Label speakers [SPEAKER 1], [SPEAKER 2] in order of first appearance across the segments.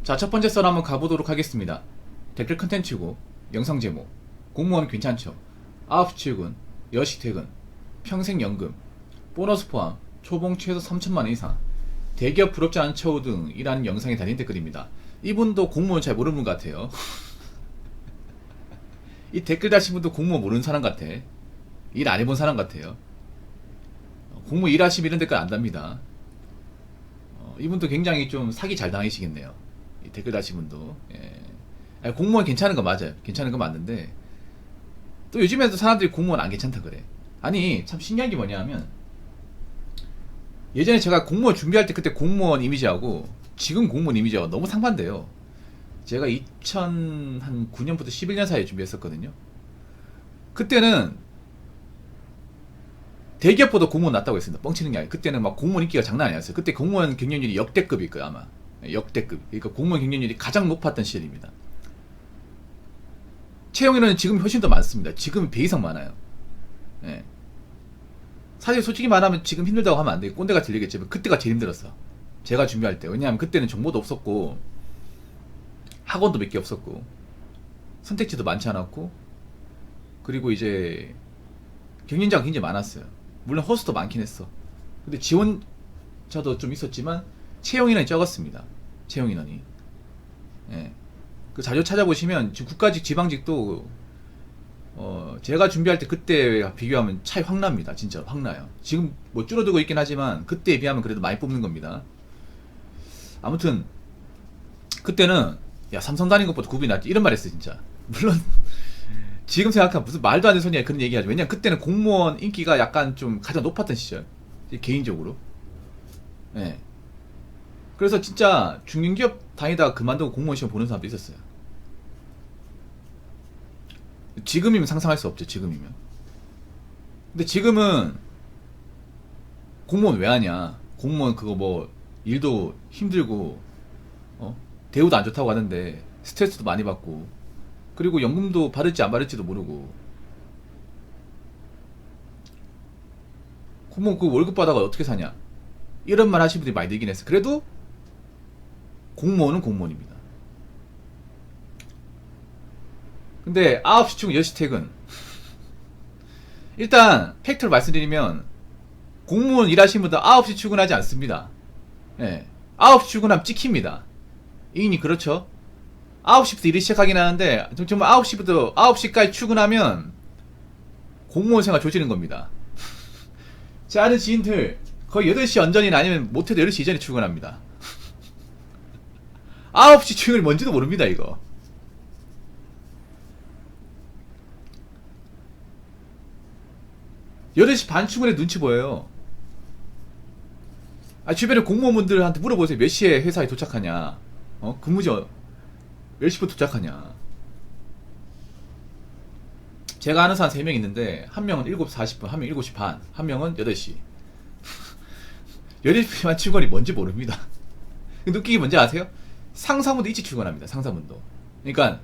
[SPEAKER 1] 자, 첫 번째 썰 한번 가보도록 하겠습니다. 댓글 컨텐츠고, 영상 제목, 공무원 괜찮죠? 9시 출근, 10시 퇴근, 평생연금, 보너스 포함, 초봉 최소 3천만 원 이상, 대기업 부럽지 않은 처우 등이라는 영상에 달린 댓글입니다. 이분도 공무원 잘 모르는 분 같아요. 이 댓글 다신 분도 공무원 모르는 사람 같아. 일 안 해본 사람 같아요. 공무원 일하시면 이런 댓글 안 답니다. 이분도 굉장히 좀 사기 잘 당하시겠네요. 이 댓글 다신 분도. 예. 아니, 공무원 괜찮은 거 맞아요. 괜찮은 거 맞는데 또 요즘에도 사람들이 공무원 안 괜찮다 그래. 아니 참 신기한 게 뭐냐 하면 예전에 제가 공무원 준비할 때 그때 공무원 이미지하고 지금 공무원 이미지하고 너무 상반돼요. 제가 2009년부터 11년 사이에 준비했었거든요. 그때는 대기업보다 공무원 낫다고 했습니다. 뻥치는 게 아니에요. 그때는 막 공무원 인기가 장난 아니었어요. 그때 공무원 경쟁률이 역대급일 거예요 아마. 역대급. 그러니까 공무원 경쟁률이 가장 높았던 시절입니다. 채용인원은 지금 훨씬 더 많습니다. 지금 배 이상 많아요. 예. 사실 솔직히 말하면 지금 힘들다고 하면 안 돼. 꼰대가 들리겠지만 그때가 제일 힘들었어. 제가 준비할 때. 왜냐하면 그때는 정보도 없었고 학원도 몇 개 없었고 선택지도 많지 않았고 그리고 이제 경쟁자가 굉장히 많았어요. 물론 호스도 많긴 했어. 근데 지원자도 좀 있었지만 채용 인원이 적었습니다. 채용 인원이. 예. 그 자료 찾아보시면 지금 국가직 지방직도 제가 준비할 때 그때 비교하면 차이 확 납니다. 진짜 확 나요. 지금 뭐 줄어들고 있긴 하지만 그때에 비하면 그래도 많이 뽑는 겁니다. 아무튼 그때는 야 삼성 다닌 것보다 구분이 낫지 이런 말 했어요 진짜. 물론 지금 생각하면 무슨 말도 안 되는 소리야 그런 얘기하죠. 왜냐면 그때는 공무원 인기가 약간 좀 가장 높았던 시절 개인적으로. 예. 그래서 진짜 중견기업 다니다가 그만두고 공무원 시험 보는 사람도 있었어요. 지금이면 상상할 수 없죠. 지금이면. 근데 지금은 공무원 왜 하냐? 공무원 그거 뭐 일도 힘들고 대우도 안 좋다고 하는데 스트레스도 많이 받고 그리고 연금도 받을지 안 받을지도 모르고 공무원 그 월급 받아가 어떻게 사냐? 이런 말 하시는 분들이 많이 늘긴 했어요. 그래도 공무원은 공무원입니다. 근데 9시 출근 10시 퇴근 일단 팩트를 말씀드리면 공무원 일하시는 분들 9시 출근하지 않습니다. 예. 9시 출근하면 찍힙니다. 이인이 그렇죠? 9시부터 일을 시작하긴 하는데 정말 9시부터 9시까지 출근하면 공무원 생활 조지는 겁니다. 제 아는 지인들 거의 8시 언전이나 아니면 못해도 8시 이전에 출근합니다. 9시 출근이 뭔지도 모릅니다 이거. 여덟 시 반 출근에 눈치 보여요. 아, 주변에 공무원분들한테 물어보세요. 몇 시에 회사에 도착하냐? 근무지 몇 시부터 도착하냐? 제가 아는 사람 3명 있는데 한 명은 7시 40분, 한 명은 7시 반, 한 명은 8시. 8시만 출근이 뭔지 모릅니다. 느끼기 뭔지 아세요? 상사분도 일찍 출근합니다. 상사분도. 그러니까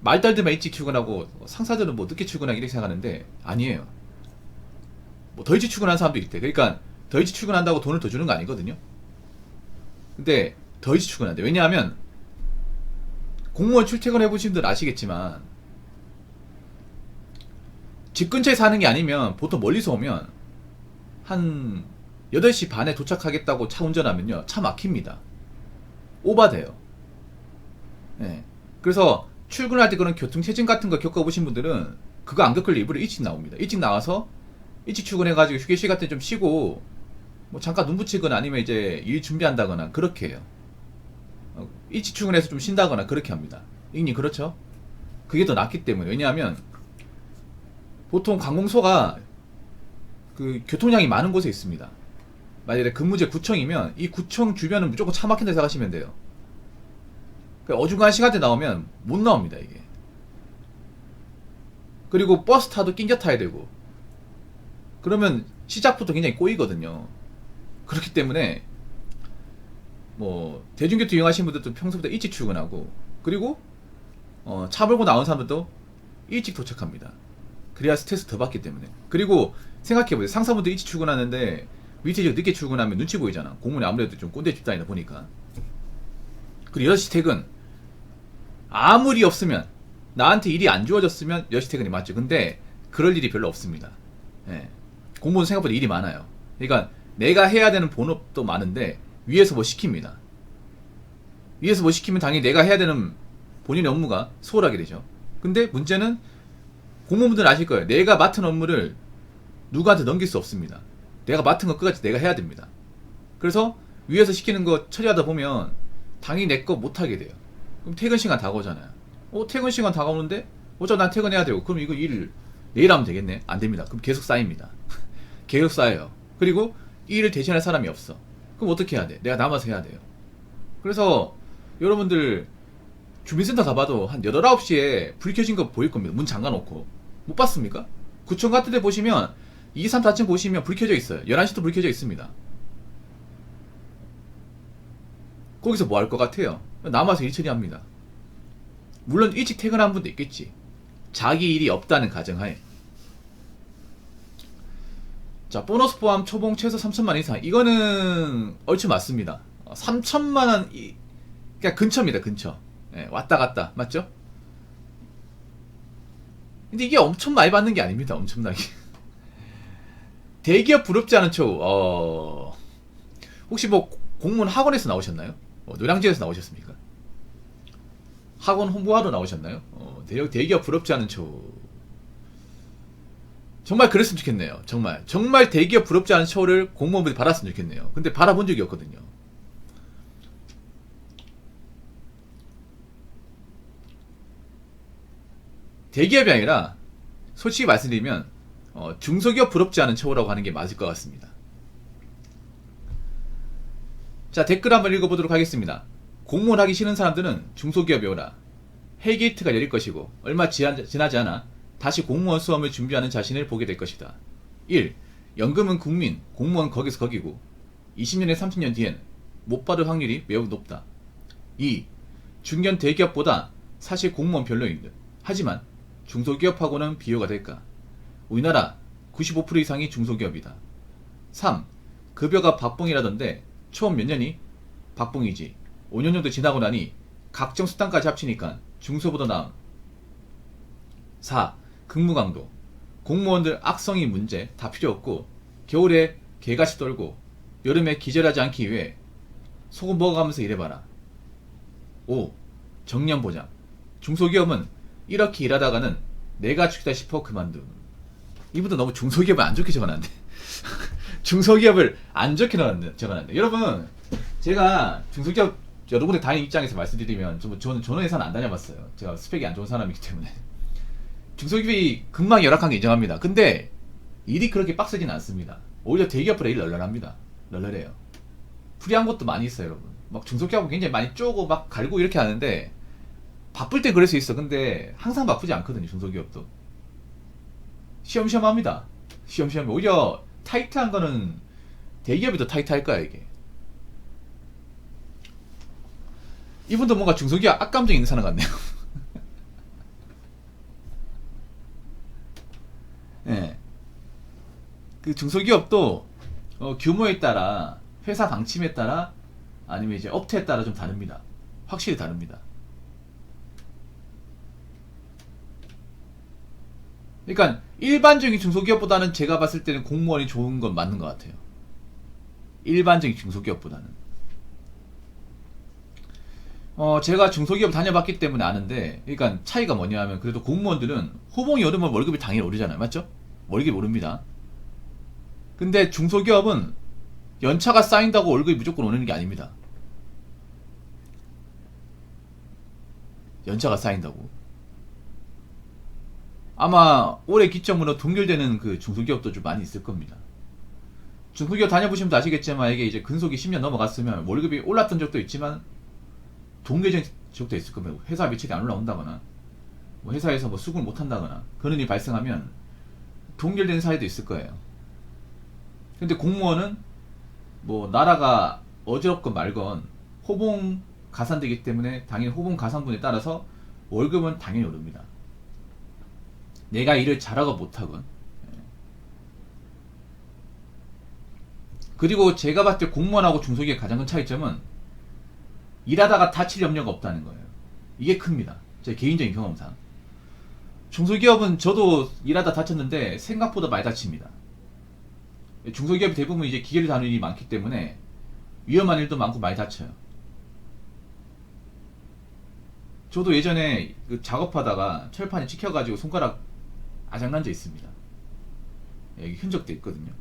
[SPEAKER 1] 말달들만 일찍 출근하고 상사들은 뭐 늦게 출근하기 이렇게 생각하는데 아니에요. 뭐 더 일찍 출근하는 사람도 있대. 그러니까 더 일찍 출근한다고 돈을 더 주는 거 아니거든요. 근데 더 일찍 출근한대. 왜냐하면 공무원 출퇴근 해보신 분들 아시겠지만 집 근처에 사는 게 아니면 보통 멀리서 오면 한 8시 반에 도착하겠다고 차 운전하면요 차 막힙니다. 오바돼요. 네. 그래서 출근할 때 그런 교통체증 같은 거 겪어보신 분들은 그거 안 겪을 일부러 일찍 나옵니다. 일찍 나와서 일찍 출근해가지고 휴게실 같은 데 좀 쉬고 뭐 잠깐 눈 붙이거나 아니면 이제 일 준비한다거나 그렇게 해요. 일찍 출근해서 좀 쉰다거나 그렇게 합니다. 이니 그렇죠? 그게 더 낫기 때문에. 왜냐하면 보통 관공서가 그 교통량이 많은 곳에 있습니다. 만약에 근무제 구청이면 이 구청 주변은 무조건 차 막힌다 생각하시면 돼요. 그러니까 어중간한 시간대 나오면 못 나옵니다 이게. 그리고 버스 타도 낑겨 타야 되고 그러면 시작부터 굉장히 꼬이거든요. 그렇기 때문에 뭐 대중교통 이용하시는 분들도 평소보다 일찍 출근하고 그리고 차 몰고 나온 사람들도 일찍 도착합니다. 그래야 스트레스 더 받기 때문에. 그리고 생각해보세요. 상사분들 일찍 출근하는데 밑에 늦게 출근하면 눈치 보이잖아. 공무원이 아무래도 좀 꼰대 집단이다 보니까. 그리고 6시 퇴근 아무리 없으면 나한테 일이 안 주어졌으면 6시 퇴근이 맞죠. 근데 그럴 일이 별로 없습니다. 예. 공무원 생각보다 일이 많아요. 그러니까 내가 해야 되는 본업도 많은데 위에서 뭐 시킵니다. 위에서 뭐 시키면 당연히 내가 해야 되는 본인의 업무가 소홀하게 되죠. 근데 문제는 공무원분들은 아실 거예요. 내가 맡은 업무를 누구한테 넘길 수 없습니다. 내가 맡은 거 끝까지 내가 해야 됩니다. 그래서 위에서 시키는 거 처리하다 보면 당연히 내 거 못하게 돼요. 그럼 퇴근 시간 다가오잖아요. 퇴근 시간 다가오는데 어차피 난 퇴근해야 되고 그럼 이거 일 내일 하면 되겠네? 안 됩니다. 그럼 계속 쌓입니다. 계속 쌓여요. 그리고 이 일을 대신할 사람이 없어. 그럼 어떻게 해야 돼? 내가 남아서 해야 돼요. 그래서 여러분들 주민센터 가봐도 한 8, 9시에 불 켜진 거 보일 겁니다. 문 잠가놓고. 못 봤습니까? 구청 같은 데 보시면 2, 3, 4층 보시면 불 켜져 있어요. 11시도 불 켜져 있습니다. 거기서 뭐 할 것 같아요? 남아서 일 처리합니다. 물론 일찍 퇴근한 분도 있겠지. 자기 일이 없다는 가정하에. 자, 보너스 포함 초봉 최소 3천만 원 이상. 이거는 얼추 맞습니다. 3천만 원, 그냥 근처입니다, 근처. 예, 왔다 갔다. 맞죠? 근데 이게 엄청 많이 받는 게 아닙니다, 엄청나게. 대기업 부럽지 않은 초, 혹시 뭐 공무원 학원에서 나오셨나요? 노량진에서 나오셨습니까? 학원 홍보하러 나오셨나요? 대기업 부럽지 않은 초. 정말 그랬으면 좋겠네요. 정말 대기업 부럽지 않은 초를 공무원분이 받았으면 좋겠네요. 근데 받아본 적이 없거든요. 대기업이 아니라 솔직히 말씀드리면 중소기업 부럽지 않은 처우라고 하는 게 맞을 것 같습니다. 자, 댓글 한번 읽어보도록 하겠습니다. 공무원 하기 싫은 사람들은 중소기업에 오라. 헬게이트가 열릴 것이고 얼마 지나지 않아 다시 공무원 수험을 준비하는 자신을 보게 될 것이다. 1. 연금은 국민, 공무원 거기서 거기고 20년에 30년 뒤엔 못 받을 확률이 매우 높다. 2. 중견 대기업보다 사실 공무원 별로인 듯. 하지만 중소기업하고는 비교가 될까? 우리나라 95% 이상이 중소기업이다. 3. 급여가 박봉이라던데 초업 몇 년이? 박봉이지. 5년 정도 지나고 나니 각종 수당까지 합치니까 중소보다 나음. 4. 근무 강도. 공무원들 악성이 문제 다 필요 없고 겨울에 개같이 떨고 여름에 기절하지 않기 위해 소금 먹어가면서 일해봐라. 5. 정년 보장. 중소기업은 이렇게 일하다가는 내가 죽다 싶어 그만둔. 이분도 너무 중소기업을 안 좋게 적어놨네. 중소기업을 안 좋게 적어놨네. 여러분, 제가 중소기업 여러 군데 다닌 입장에서 말씀드리면 저는 전원회사는 안 다녀봤어요. 제가 스펙이 안 좋은 사람이기 때문에. 중소기업이 금방 열악한 게 인정합니다. 근데 일이 그렇게 빡세진 않습니다. 오히려 대기업보다 일 널널합니다. 널널해요. 프리한 것도 많이 있어요, 여러분. 막 중소기업은 굉장히 많이 쪼고 막 갈고 이렇게 하는데 바쁠 땐 그럴 수 있어. 근데 항상 바쁘지 않거든요, 중소기업도. 시험시험 합니다. 시험시험. 오히려 타이트한 거는 대기업이 더 타이트할 거야, 이게. 이분도 뭔가 중소기업 악감정 있는 사람 같네요. 네. 그 중소기업도 규모에 따라, 회사 방침에 따라, 아니면 이제 업태에 따라 좀 다릅니다. 확실히 다릅니다. 그러니까 일반적인 중소기업보다는 제가 봤을 때는 공무원이 좋은 건 맞는 것 같아요. 일반적인 중소기업보다는. 제가 중소기업 다녀봤기 때문에 아는데, 그러니까 차이가 뭐냐 하면, 그래도 공무원들은 호봉이 오르면 월급이 당연히 오르잖아요. 맞죠? 월급이 오릅니다. 근데 중소기업은 연차가 쌓인다고 월급이 무조건 오르는 게 아닙니다. 연차가 쌓인다고. 아마 올해 기점으로 동결되는 그 중소기업도 좀 많이 있을 겁니다. 중소기업 다녀보시면 아시겠지만 이게 이제 근속이 10년 넘어갔으면 월급이 올랐던 적도 있지만 동결된 적도 있을 겁니다. 회사 매출이 안 올라온다거나 뭐 회사에서 뭐 수급을 못 한다거나 그런 일이 발생하면 동결되는 사례도 있을 거예요. 근데 공무원은 뭐 나라가 어지럽건 말건 호봉 가산되기 때문에 당연히 호봉 가산분에 따라서 월급은 당연히 오릅니다. 내가 일을 잘하고 못하건. 그리고 제가 봤을 때 공무원하고 중소기업의 가장 큰 차이점은 일하다가 다칠 염려가 없다는 거예요. 이게 큽니다. 제 개인적인 경험상. 중소기업은 저도 일하다 다쳤는데 생각보다 많이 다칩니다. 중소기업이 대부분 이제 기계를 다루는 일이 많기 때문에 위험한 일도 많고 많이 다쳐요. 저도 예전에 그 작업하다가 철판이 찍혀가지고 손가락 아작난 적 있습니다. 여기 흔적도 있거든요.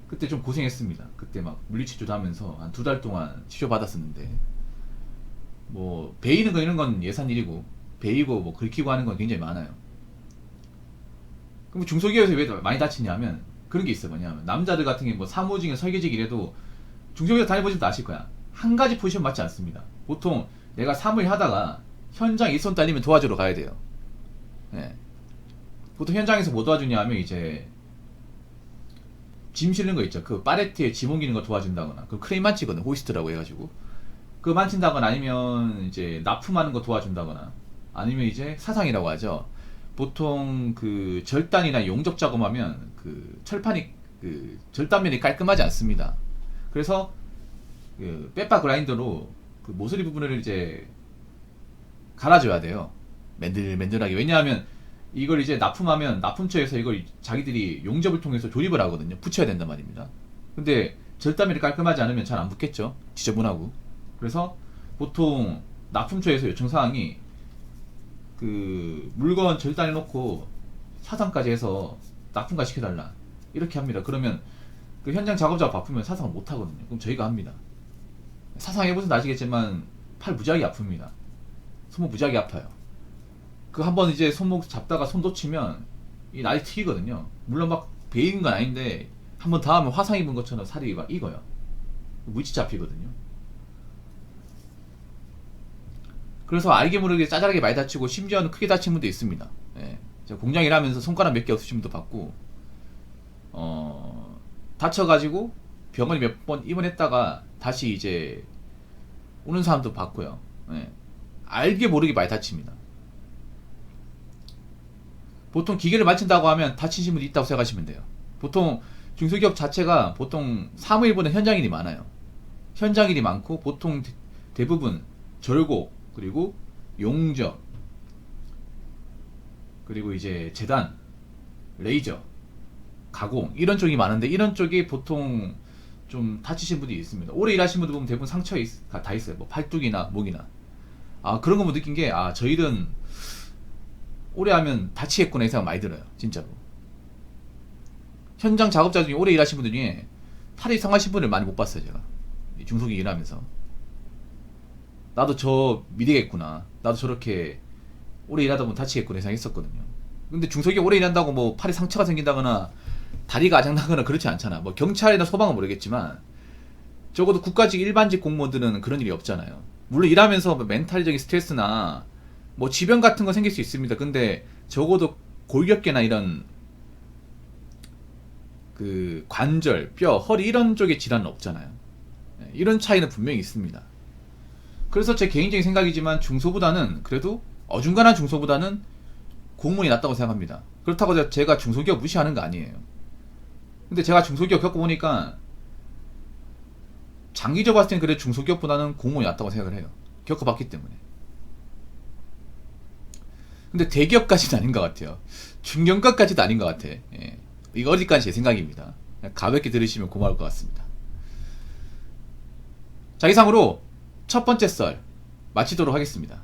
[SPEAKER 1] 그때 좀 고생했습니다. 그때 막 물리치료도 하면서 한 2달 동안 치료 받았었는데, 뭐 베이는 거 이런 건 예산 일이고, 베이고 뭐 긁히고 하는 건 굉장히 많아요. 그럼 중소기업에서 왜 많이 다치냐면 그런 게 있어요. 뭐냐면 남자들 같은 게 뭐 사무직이나 설계직 이래도 중소기업 다녀보시면 아실 거야. 한 가지 포지션 맞지 않습니다. 보통 내가 사무일 하다가 현장 일손 딸리면 도와주러 가야 돼요. 예. 보통 현장에서 뭐 도와주냐 하면 이제 짐 실는 거 있죠. 그 파레트에 짐 옮기는 거 도와준다거나, 그 크레인 만치거든, 호이스트라고 해가지고 그거 만친다거나, 아니면 이제 납품하는 거 도와준다거나, 아니면 이제 사상이라고 하죠. 보통 그 절단이나 용접 작업하면 그 철판이 그 절단면이 깔끔하지 않습니다. 그래서 그 빼빠 그라인더로 그 모서리 부분을 이제 갈아줘야 돼요. 맨들맨들하게. 왜냐하면 이걸 이제 납품하면 납품처에서 이걸 자기들이 용접을 통해서 조립을 하거든요. 붙여야 된단 말입니다. 근데 절단면이 깔끔하지 않으면 잘 안 붙겠죠. 지저분하고. 그래서 보통 납품처에서 요청사항이 그 물건 절단해 놓고 사상까지 해서 납품까지 시켜달라, 이렇게 합니다. 그러면 그 현장 작업자가 바쁘면 사상을 못 하거든요. 그럼 저희가 합니다. 사상 해보셔서 아시겠지만 팔 무지하게 아픕니다. 손목 무지하게 아파요. 그 한번 이제 손목 잡다가 손 놓치면 이 날이 튀기거든요. 물론 막 베인 건 아닌데 한번 다 하면 화상 입은 것처럼 살이 막 익어요. 물집 잡히거든요. 그래서 알게 모르게 짜잘하게 많이 다치고, 심지어는 크게 다친 분도 있습니다. 예. 제가 공장 일하면서 손가락 몇 개 없으신 분도 봤고, 다쳐가지고 병원에 몇 번 입원했다가 다시 이제 오는 사람도 봤고요. 예. 알게 모르게 많이 다칩니다. 보통 기계를 만진다고 하면 다치신 분이 있다고 생각하시면 돼요. 보통 중소기업 자체가 보통 사무일보다 현장일이 많아요. 현장일이 많고, 보통 대부분 절곡, 그리고 용접, 그리고 이제 재단, 레이저, 가공, 이런 쪽이 많은데, 이런 쪽이 보통 좀 다치신 분들이 있습니다. 오래 일하신 분들 보면 대부분 상처 다 있어요. 뭐 팔뚝이나 목이나. 아, 그런 거 보면 느낀 게, 아, 저 일은 오래 하면 다치겠구나 이 생각 많이 들어요. 진짜로. 현장 작업자 중에 오래 일하신 분들 중에 팔이 상하신 분을 많이 못 봤어요. 제가 중소기업 일하면서. 나도 저 미래겠구나, 나도 저렇게 오래 일하다 보면 다치겠구나 생각했었거든요. 근데 중소기업 오래 일한다고 뭐 팔에 상처가 생긴다거나 다리가 아작나거나 그렇지 않잖아. 뭐 경찰이나 소방은 모르겠지만 적어도 국가직 일반직 공무원들은 그런 일이 없잖아요. 물론 일하면서 뭐 멘탈적인 스트레스나 뭐 지병 같은 거 생길 수 있습니다. 근데 적어도 골격계나 이런 그 관절, 뼈, 허리 이런 쪽의 질환은 없잖아요. 이런 차이는 분명히 있습니다. 그래서 제 개인적인 생각이지만 중소보다는, 그래도 어중간한 중소보다는 공무원이 낫다고 생각합니다. 그렇다고 제가 중소기업 무시하는 거 아니에요. 근데 제가 중소기업 겪어보니까 장기적으로 봤을 땐 그래 중소기업보다는 공무원이 낫다고 생각을 해요. 겪어봤기 때문에. 근데 대기업까지는 아닌 것 같아요. 중견급까지도 아닌 것 같아. 예. 이거 어디까지 제 생각입니다. 가볍게 들으시면 고마울 것 같습니다. 자, 이상으로 첫 번째 썰 마치도록 하겠습니다.